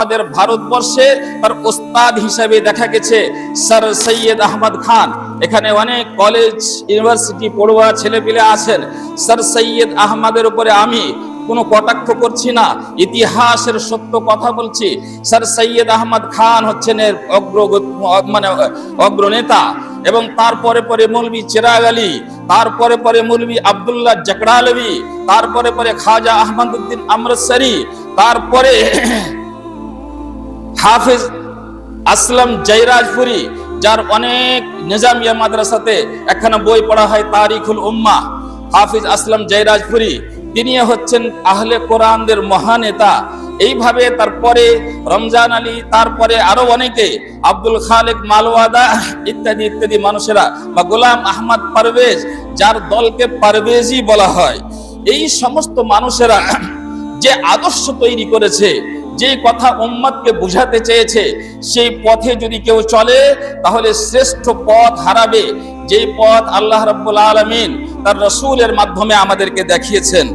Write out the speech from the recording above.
আমাদের ভারতবর্ষে তার ওস্তাদ হিসেবে দেখা গেছে স্যার সৈয়দ আহমদ খান। এখানে অনেক কলেজ ইউনিভার্সিটি পড়ুয়া ছেলেপিলে আছেন। স্যার সৈয়দ আহমদের উপরে আমি কোনো কটাক্ষ করছি না, ইতিহাসের সত্য কথা বলছি। স্যার সৈয়দ আহমদ খান হচ্ছেন এর অগ্রনেতা, এবং তারপরে পরে মৌলভী চিরাগ আলী, তারপরে পরে মৌলভী আব্দুল্লাহ জাকরালভি, তারপরে পরে খাজা আহমদউদ্দিন আমৃতসরি, তারপরে হাফিজ আসলাম জয়রাজপুরি, যার অনেক নিজামিয়া মাদ্রাসাতে একখানা বই পড়া হয় তারিখুল উম্মাহ। হাফিজ আসলাম জয়রাজপুরি তিনি হচ্ছেন আহলে কোরআনদের মহানেতা। এইভাবে তারপরে রমজান আলী, তারপরে আরো অনেকে, আব্দুল খালেক মালওয়াদা ইত্যাদি ইত্যাদি মানুষেরা, বা গোলাম আহমদ পারভেজ, যার দলকে পারভেজি বলা হয়। এই সমস্ত মানুষেরা যে আদর্শ তৈরি করেছে, যে কথা উম্মতকে বুঝাতে চেয়েছে, সেই পথে যদি কেউ চলে তাহলে শ্রেষ্ঠ পথ হারাবে, যে পথ আল্লাহ রাব্বুল আলামিন তার রাসূলের মাধ্যমে আমাদেরকে দেখিয়েছেন।